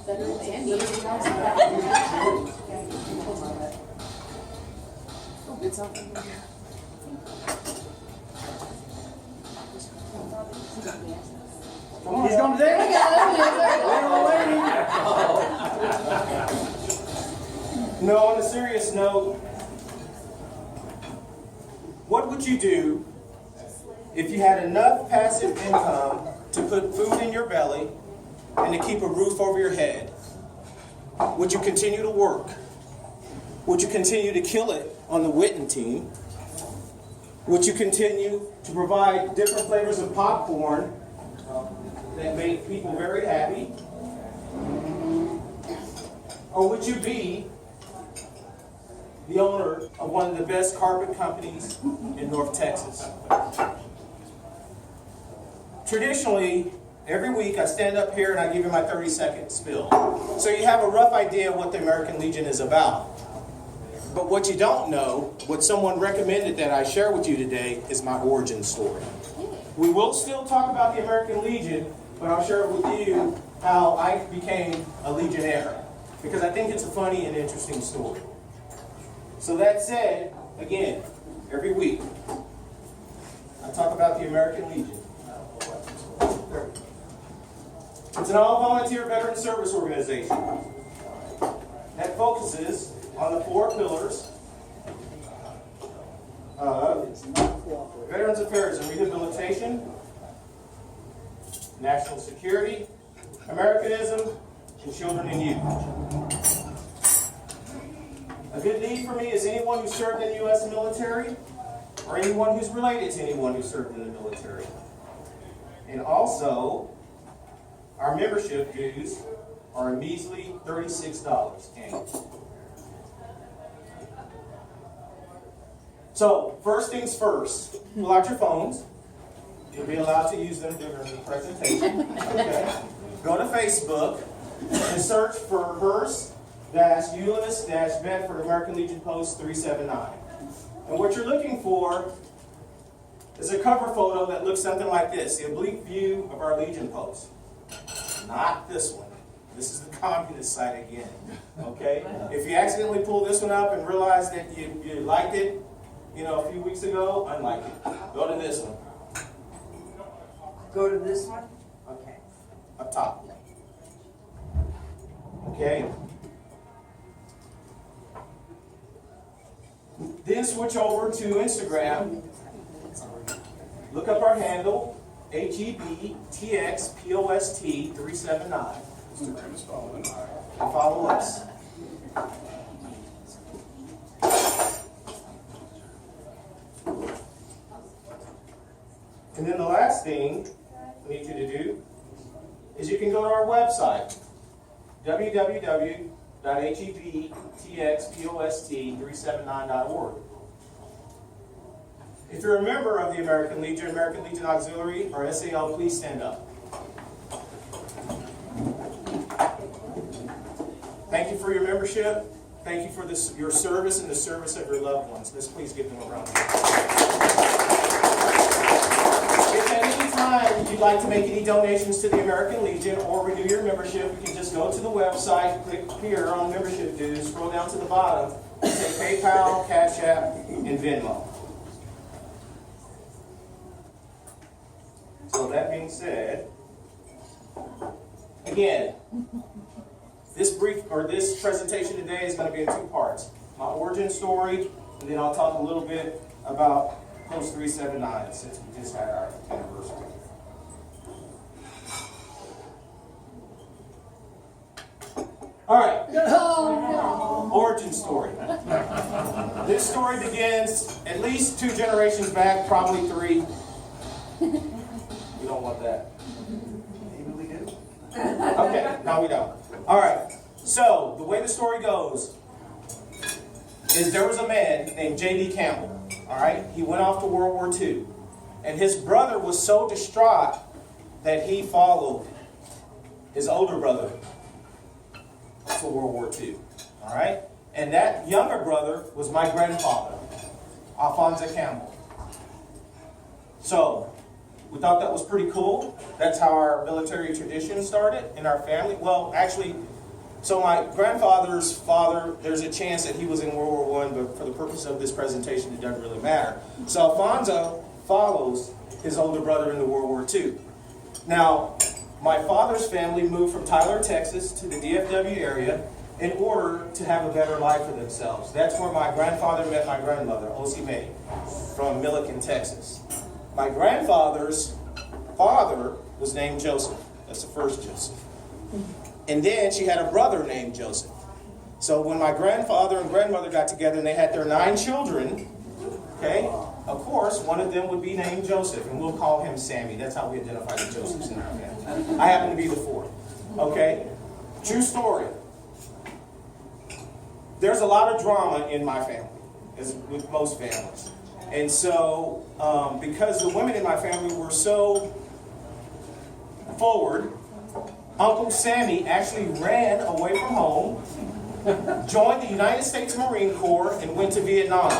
He's going to there. No, on a serious note, what would you do if you had enough passive income to put food in your belly and to keep a roof over your head? Would you continue to work? Would you continue to kill it on the Witten team? Would you continue to provide different flavors of popcorn that make people very happy? Or would you be the owner of one of the best carpet companies in North Texas? Traditionally, every week I stand up here and I give you my 30-second spill. So you have a rough idea of what the American Legion is about. But what you don't know, what someone recommended that I share with you today, is my origin story. We will still talk about the American Legion, but I'll share with you how I became a Legionnaire, because I think it's a funny and interesting story. So that said, again, every week I talk about the American Legion. It's an all-volunteer veteran service organization that focuses on the 4 pillars of Veterans Affairs and Rehabilitation, National Security, Americanism, and Children and Youth. A good lead for me is anyone who served in the U.S. military or anyone who's related to anyone who served in the military. And also, our membership dues are a measly $36 annually. So, first things first, pull out your phones. You'll be allowed to use them during the presentation. Okay. Go to Facebook and search for Hearst-Euless-Bedford American Legion Post 379. And what you're looking for is a cover photo that looks something like this, the oblique view of our Legion post. Not this one. This is the communist side again. Okay? If you accidentally pull this one up and realize that you liked it, a few weeks ago, unlike it. Go to this one. Go to this one? Okay. Up top. Okay? Then switch over to Instagram. Look up our handle, HEBTXPOST379. Instagram is following. And follow us. And then the last thing I need you to do is you can go to our website, www.hebtxpost379.org. If you're a member of the American Legion Auxiliary, or SAL, please stand up. Thank you for your membership. Thank you for your service and the service of your loved ones. Let's please give them a round of applause. If at any time you'd like to make any donations to the American Legion or renew your membership, you can just go to the website, click here on membership dues, scroll down to the bottom, and say PayPal, Cash App, and Venmo. So that being said, again, this presentation today is going to be in 2 parts. My origin story, and then I'll talk a little bit about Post 379 since we just had our anniversary. All right. Origin story. This story begins at least 2 generations back, probably 3. We don't want that. Maybe we do. Okay, no we don't. All right, so the way the story goes is there was a man named J.D. Campbell, all right? He went off to World War II, and his brother was so distraught that he followed his older brother to World War II, all right? And that younger brother was my grandfather, Alphonse Campbell. So, we thought that was pretty cool. That's how our military tradition started in our family. Well, actually, So my grandfather's father, there's a chance that he was in World War I, but for the purpose of this presentation, it doesn't really matter. So Alfonso follows his older brother into World War II. Now, my father's family moved from Tyler, Texas to the DFW area in order to have a better life for themselves. That's where my grandfather met my grandmother, Osi May, from Milliken, Texas. My grandfather's father was named Joseph. That's the first Joseph. And then she had a brother named Joseph. So when my grandfather and grandmother got together and they had their 9 children, okay, of course, one of them would be named Joseph, and we'll call him Sammy. That's how we identify the Josephs in our family. I happen to be the 4th. Okay? True story. There's a lot of drama in my family, as with most families. And so, because the women in my family were so forward, Uncle Sammy actually ran away from home, joined the United States Marine Corps, and went to Vietnam,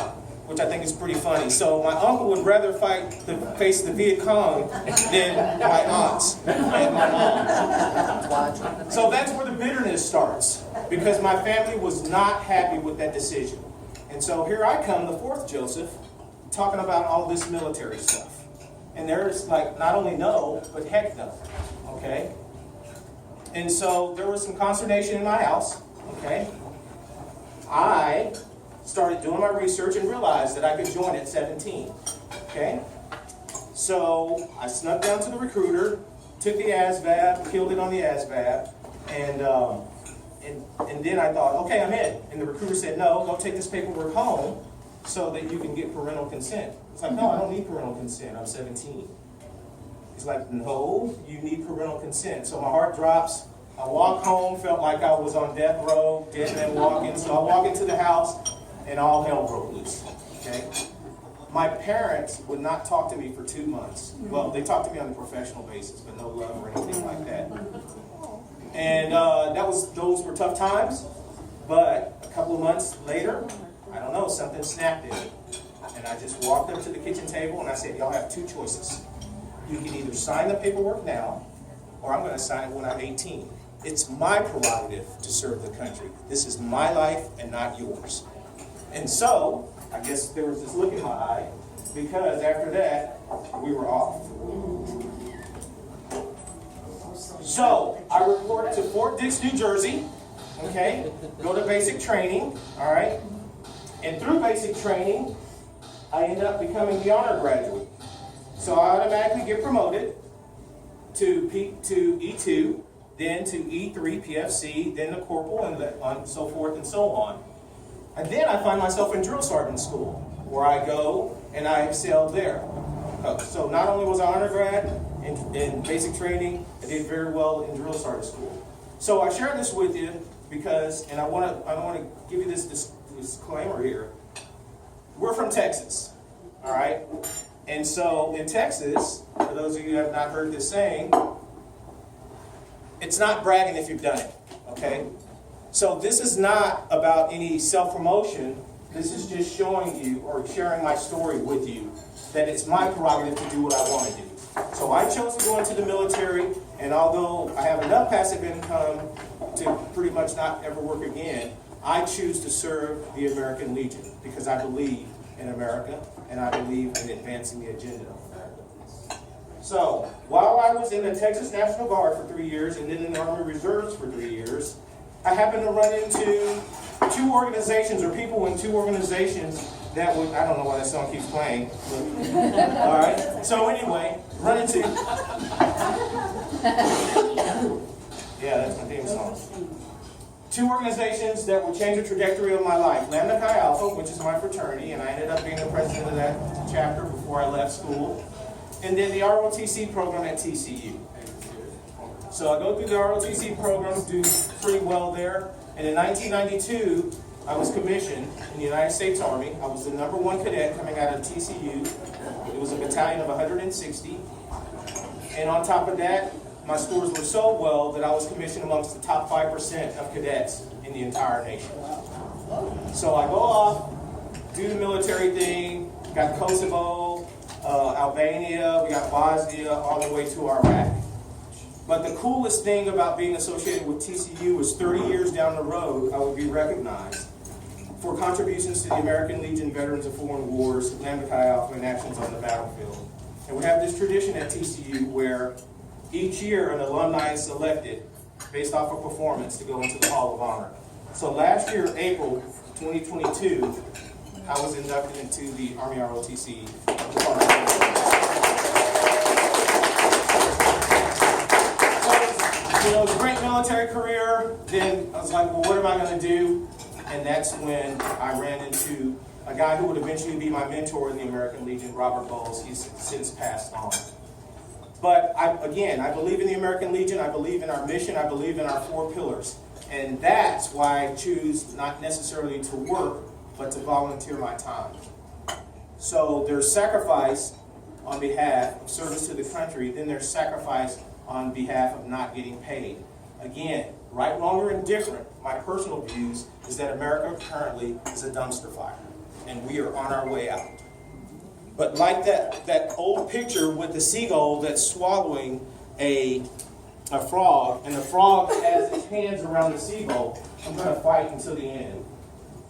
which I think is pretty funny. So my uncle would rather face the Viet Cong than my aunts and my mom. So that's where the bitterness starts, because my family was not happy with that decision. And so here I come, the 4th Joseph, talking about all this military stuff. And there's like not only no, but heck no. Okay? And so there was some consternation in my house. Okay? I started doing my research and realized that I could join at 17. Okay? So I snuck down to the recruiter, took the ASVAB, killed it on the ASVAB, and then I thought, okay, I'm in. And the recruiter said, no, go take this paperwork home so that you can get parental consent. It's like, no, I don't need parental consent. I'm 17. He's like, no, you need parental consent. So my heart drops. I walk home, felt like I was on death row, dead man walking. So I walk into the house, and all hell broke loose. Okay? My parents would not talk to me for 2 months. Well, they talked to me on a professional basis, but no love or anything like that. And those were tough times. But a couple of months later, I don't know, something snapped in me. And I just walked up to the kitchen table and I said, y'all have 2 choices. You can either sign the paperwork now, or I'm going to sign it when I'm 18. It's my prerogative to serve the country. This is my life and not yours. And so, I guess there was this look in my eye, because after that, we were off. So, I report to Fort Dix, New Jersey, okay, go to basic training, all right, and through basic training, I end up becoming the honor graduate. So I automatically get promoted to E2, then to E3, PFC, then to corporal, and so forth and so on. And then I find myself in drill sergeant school, where I go and I excel there. So not only was I honor grad in basic training, I did very well in drill sergeant school. So I share this with you because, and I want to give you this disclaimer here. We're from Texas, all right? And so in Texas, for those of you who have not heard this saying, it's not bragging if you've done it, okay? So this is not about any self-promotion. This is just showing you or sharing my story with you that it's my prerogative to do what I want to do. So I chose to go into the military, and although I have enough passive income to pretty much not ever work again, I choose to serve the American Legion because I believe in America and I believe in advancing the agenda of America. So while I was in the Texas National Guard for 3 years and then in the Army Reserves for 3 years, I happened to run into 2 organizations or people in 2 organizations that would, I don't know why that song keeps playing. All right. So anyway, run into, yeah, that's my theme song. 2 organizations that would change the trajectory of my life. Lambda Chi Alpha, which is my fraternity, and I ended up being the president of that chapter before I left school. And then the ROTC program at TCU. So I go through the ROTC program, do pretty well there. And in 1992, I was commissioned in the United States Army. I was the #1 cadet coming out of TCU. It was a battalion of 160. And on top of that, my scores were so well that I was commissioned amongst the top 5% of cadets in the entire nation. So I go off, do the military thing, got Kosovo, Albania, we got Bosnia, all the way to Iraq. But the coolest thing about being associated with TCU is 30 years down the road, I would be recognized for contributions to the American Legion Veterans of Foreign Wars, Lambda Chi Alpha, and actions on the battlefield. And we have this tradition at TCU where each year an alumni is selected based off of performance to go into the Hall of Honor. So last year, April 2022, I was inducted into the Army ROTC Department. So, it was a great military career. Then I was like, well, what am I going to do? And that's when I ran into a guy who would eventually be my mentor in the American Legion, Robert Bowles. He's since passed on. But I believe in the American Legion. I believe in our mission. I believe in our 4 pillars. And that's why I choose not necessarily to work, but to volunteer my time. So there's sacrifice on behalf of service to the country. Then there's sacrifice on behalf of not getting paid. Again, right, wrong, or indifferent, my personal views is that America currently is a dumpster fire, and we are on our way out. But like that old picture with the seagull that's swallowing a frog, and the frog has its hands around the seagull, I'm going to fight until the end.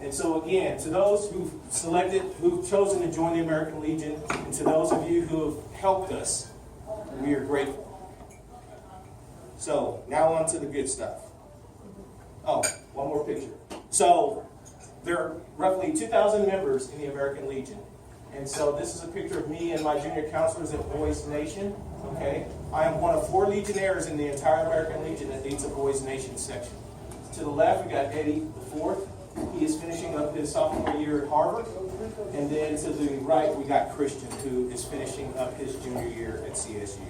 And so again, to those who've chosen to join the American Legion, and to those of you who have helped us, we are grateful. So, now on to the good stuff. Oh, one more picture. So, there are roughly 2,000 members in the American Legion. And so this is a picture of me and my junior counselors at Boys Nation. Okay? I am one of 4 Legionnaires in the entire American Legion that leads a Boys Nation section. To the left, we got Eddie the 4th. He is finishing up his sophomore year at Harvard. And then to the right, we got Christian, who is finishing up his junior year at CSU.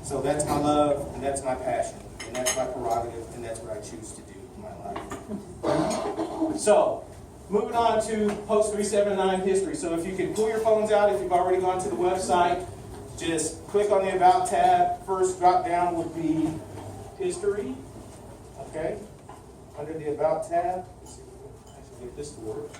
So that's my love, and that's my passion, and that's my prerogative, and that's what I choose to do in my life. So, moving on to post-379 history. So if you can pull your phones out, if you've already gone to the website, just click on the About tab. First drop down would be History. Okay? Under the About tab, let's see if I can get this to work.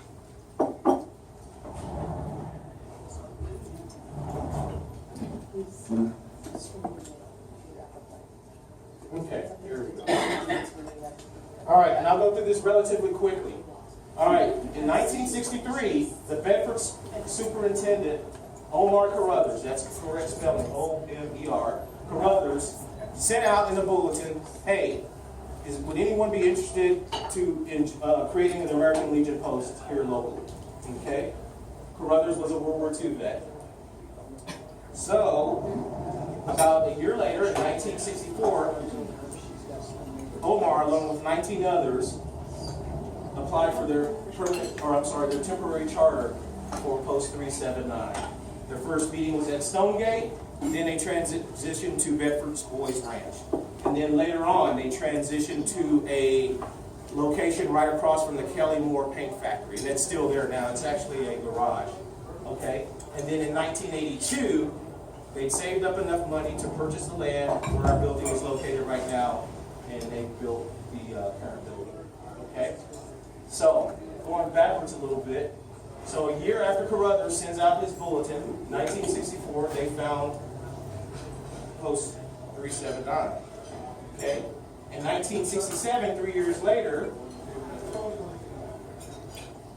Okay, here we go. All right, and I'll go through this relatively quickly. All right, in 1963, the Bedford superintendent, Omar Carruthers, that's the correct spelling, O-M-E-R, Carruthers, sent out in the bulletin, hey, would anyone be interested in creating an American Legion post here locally? Okay? Carruthers was a World War II vet. So, about a year later, in 1964, Omar, along with 19 others, applied for their temporary charter for Post 379. Their first meeting was at Stonegate, then they transitioned to Bedford's Boys Ranch. And then later on, they transitioned to a location right across from the Kelly Moore Paint Factory. And that's still there now. It's actually a garage. Okay? And then in 1982, they saved up enough money to purchase the land where our building is located right now, and they built the current building. Okay? So, going backwards a little bit. So a year after Carruthers sends out his bulletin, 1964, they found Post 379. Okay? In 1967, 3 years later,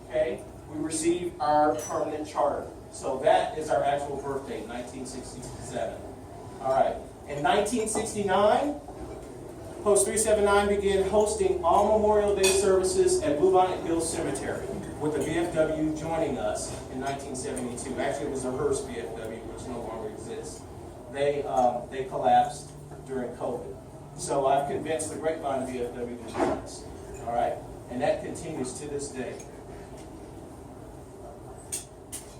okay, we received our permanent charter. So that is our actual birth date, 1967. All right. In 1969, Post 379 began hosting all Memorial Day services at Bluebonnet Hills Cemetery, with the VFW joining us in 1972. Actually, it was the Hearst VFW, which no longer exists. They collapsed during COVID. So I've convinced the Grapevine VFW to join us. All right? And that continues to this day.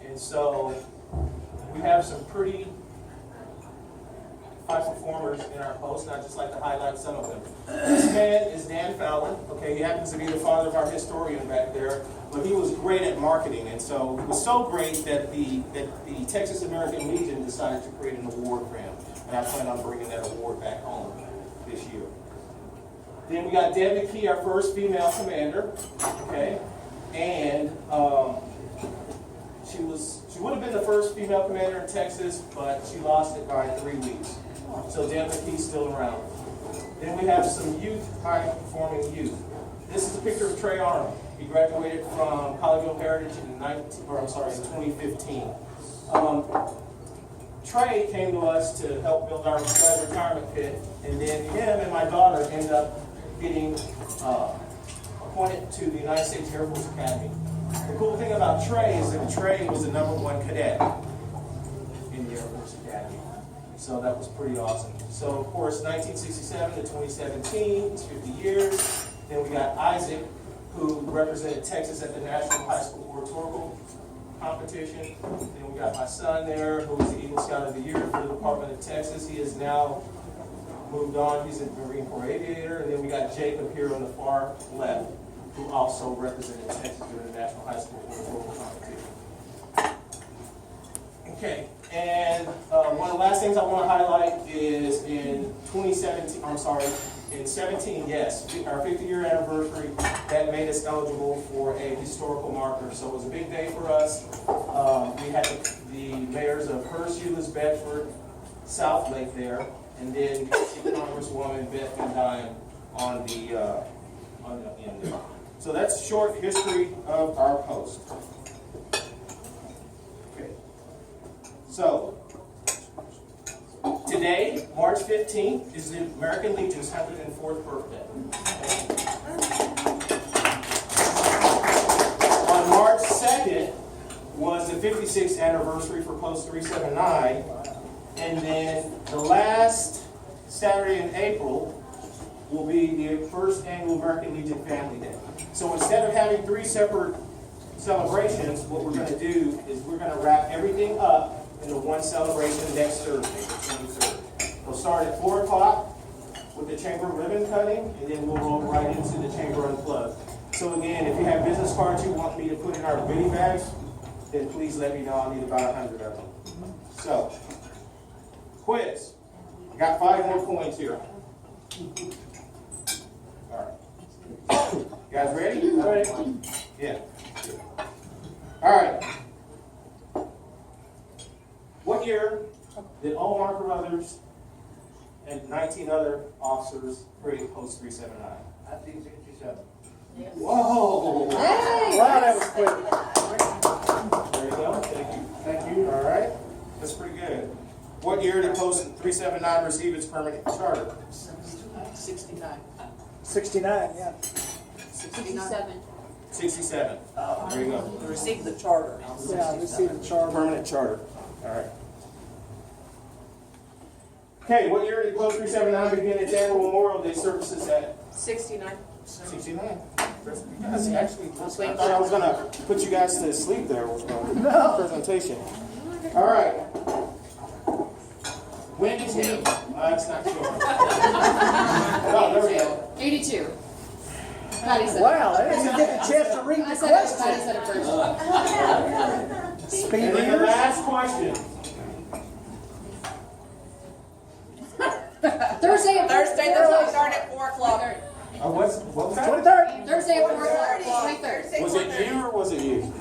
And so we have some pretty high performers in our post, and I'd just like to highlight some of them. This man is Dan Fallon. Okay, he happens to be the father of our historian back there, but he was great at marketing, and so it was so great that the Texas American Legion decided to create an award for him, and I plan on bringing that award back home this year. Then we got Deb McKee, our first female commander. Okay, and she would have been the first female commander in Texas, but she lost it by 3 weeks. So Deb McKee's still around. Then we have some youth, high-performing youth. This is a picture of Trey Arnold. He graduated from Collegeville Heritage in 2015. Trey came to us to help build our retirement pit, and then him and my daughter ended up getting appointed to the United States Air Force Academy. The cool thing about Trey is that Trey was the #1 cadet in the Air Force Academy. So that was pretty awesome. So of course, 1967 to 2017, it's 50 years. Then we got Isaac, who represented Texas at the National High School Oratorical Competition. Then we got my son there, who was the Eagle Scout of the Year for the Department of Texas. He has now moved on. He's a Marine Corps aviator. And then we got Jacob here on the far left, who also represented Texas during the National High School Oratorical Competition. Okay, and one of the last things I want to highlight is in 17, yes, our 50-year anniversary, that made us eligible for a historical marker. So it was a big day for us. We had the mayors of Hearst, Euless, Bedford, South Lake there, and then Congresswoman Beth Van Dyne on the end there. So that's short history of our post. Okay. So today, March 15th, is the American Legion's 104th birthday. On March 2nd was the 56th anniversary for Post 379, and then the last Saturday in April will be the first annual American Legion Family Day. So instead of having 3 separate celebrations, what we're going to do is we're going to wrap everything up into one celebration next Thursday, the 23rd. We'll start at 4 o'clock with the chamber ribbon cutting, and then we'll roll right into the chamber unplugged. So again, if you have business cards you want me to put in our goodie bags, then please let me know. I'll need about 100 of them. So, quiz. I got 5 more coins here. All right. You guys ready? Ready? Yeah. All right. What year did Omar Carruthers and 19 other officers create Post 379? 1967. Yes. Whoa! Hey, wow, that was quick. There you go. Thank you. Thank you. All right. That's pretty good. What year did Post 379 receive its permanent charter? 69. 69, yeah. 67. 67. There you go. Received the charter. Yeah, received the charter. Permanent charter. All right. Okay, what year did Post 379 begin its annual Memorial Day services at? 69. 69. You guys actually, I thought I was going to put you guys to sleep there with my presentation. All right. When did he? It's not sure. Oh, there we go. 82. Patty said Wow, I didn't get the chance to read the Patty question. said it first. Speed And then the readers. last question. Thursday at Thursday, the clock started at 4 o'clock. What was that? 23rd. Thursday at 4 o'clock. 23rd. Was it you or was it you?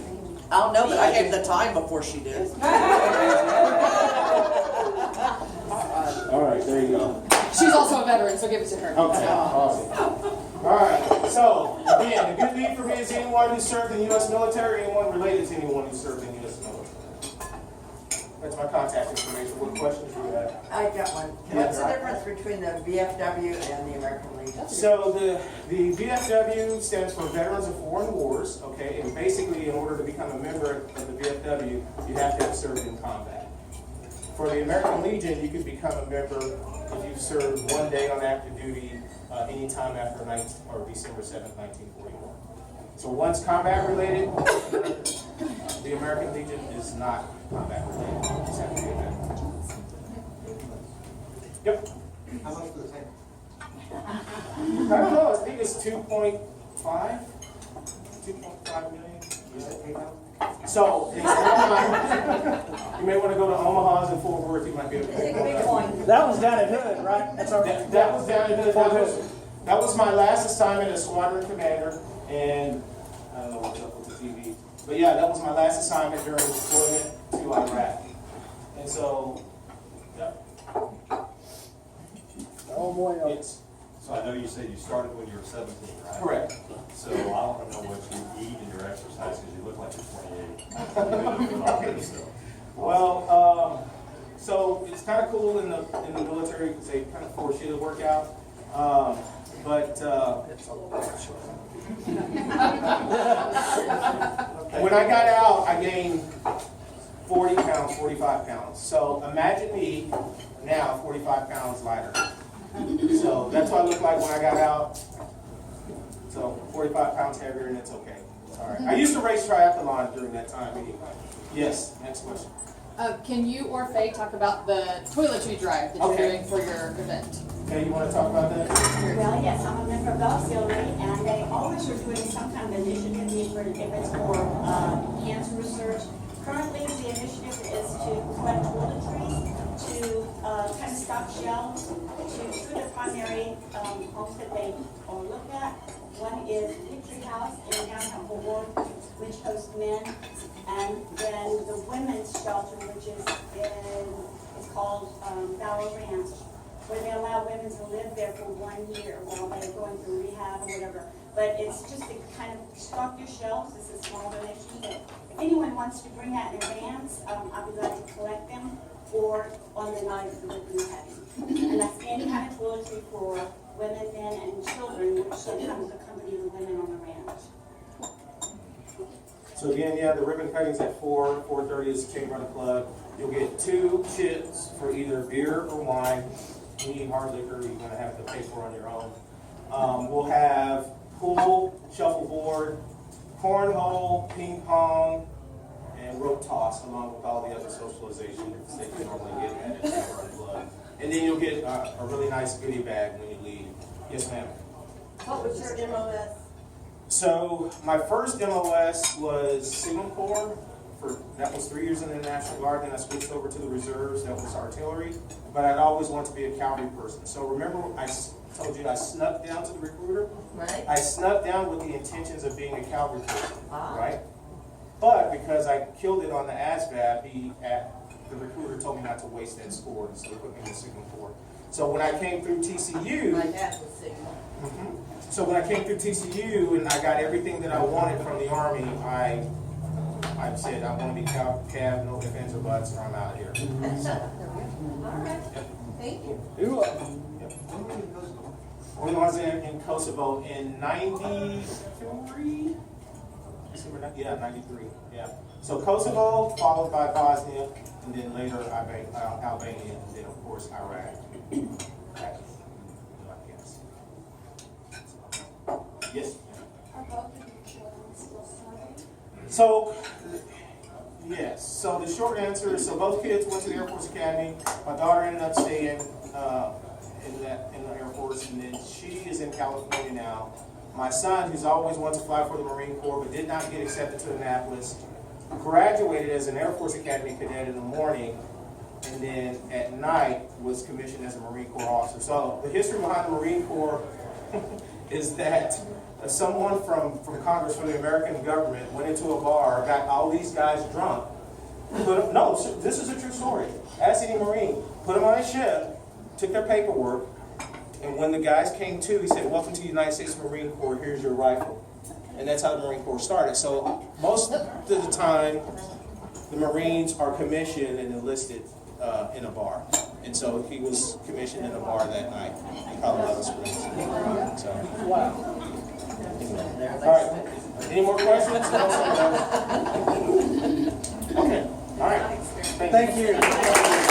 I don't know, but I gave the time before she did. All right, there you go. She's also a veteran, so give it to her. Okay, awesome. All right, so again, the good news for me is anyone who served in the U.S. military, anyone related to anyone who served in the U.S. military. That's my contact information. What questions do you have? I got one. What's the difference between the VFW and the American Legion? So the VFW stands for Veterans of Foreign Wars, okay? And basically, in order to become a member of the VFW, you have to have served in combat. For the American Legion, you can become a member if you've served 1 day on active duty anytime after December 7th, 1941. So one's combat related, the American Legion is not combat related. You just have to be a veteran. Yep. How much for the tank? I don't know, I think it's 2.5 million. So, you may want to go to Omaha's and Fort Worth, you might be able to pick that up. That was down at Hood, right? That's our, That was down in that was my last assignment as squadron commander, and I don't know what's up with the TV. But yeah, that was my last assignment during deployment to Iraq. And so, yep, oh boy, it's So I know you said you started when you were 17, right? Correct. So I want to know what you eat in your exercise, because you look like you're 28. So, Well, so it's kind of cool in the military because they kind of force you to work out. When I got out, I gained 40 pounds, 45 pounds. So imagine me now 45 pounds lighter. So that's what I look like when I got out. So 45 pounds heavier, and it's okay. All right. I used to race triathlon during that time anyway. Yes, next question. Can you or Faye talk about the toiletry drive that you're Okay. doing for your event? Okay, you want to talk about that? Well, yes, I'm a member of the auxiliary, and they always are doing some kind of initiative, if it's for cancer research. Currently, the initiative is to collect toiletries, to kind of stock shelves, to two of the primary homes that they all look at. One is Victory House in downtown Fort Worth, which hosts men, and then the women's shelter, which is it's called Bower Ranch, where they allow women to live there for 1 year while they're going through rehab or whatever. But it's just to kind of stock your shelves. It's a small donation. But if anyone wants to bring that in advance, I'll be glad to collect them, or on the night of the ribbon cutting. And that's any kind of toiletry for women, men, and children, which sometimes accompany the women on the ranch. So again, yeah, the ribbon cutting's at 4:30 is Chamber of the Club. You'll get 2 chips for either beer or wine. Any hard liquor, you're gonna have to pay for on your own. We'll have pool, shuffleboard, cornhole, ping pong, and rope toss, along with all the other socialization that you normally get at a Chamber of the Club. And then you'll get a really nice goodie bag when you leave. Yes, ma'am. What was your MOS? So my first MOS was Signal Corps. That was 3 years in the National Guard. Then I switched over to the reserves. That was artillery. But I'd always wanted to be a cavalry person. So remember, I told you I snuck down to the recruiter. Right. I snuck down with the intentions of being a cavalry person, Ah. right? But because I killed it on the ASVAB, the recruiter told me not to waste that score, so he put me in the Signal Corps. So when I came through TCU. My dad was Signal. So when I came through TCU and I got everything that I wanted from the Army, I said, I want to be Cav, no ifs, ands, or buts, or I'm out of here. All right. Thank you. When I was in Kosovo in 93? Yeah, 93, yeah. So Kosovo, followed by Bosnia, and then later Albania, and then of course Iraq. Yes. Are both of your children still studying? So, yes. So the short answer is, so both kids went to the Air Force Academy. My daughter ended up staying in the Air Force, and then she is in California now. My son, who's always wanted to fly for the Marine Corps but did not get accepted to Annapolis, graduated as an Air Force Academy cadet in the morning, and then at night was commissioned as a Marine Corps officer. So the history behind the Marine Corps is that someone from Congress, from the American government, went into a bar, got all these guys drunk. This is a true story. Ask any Marine. Put them on a ship, took their paperwork, and when the guys came to, he said, "Welcome to the United States Marine Corps, here's your rifle." And that's how the Marine Corps started. So most of the time, the Marines are commissioned and enlisted in a bar. And so he was commissioned in a bar that night in Colorado Springs. So, Wow. all right. Any more questions? Okay. All right. Thank you.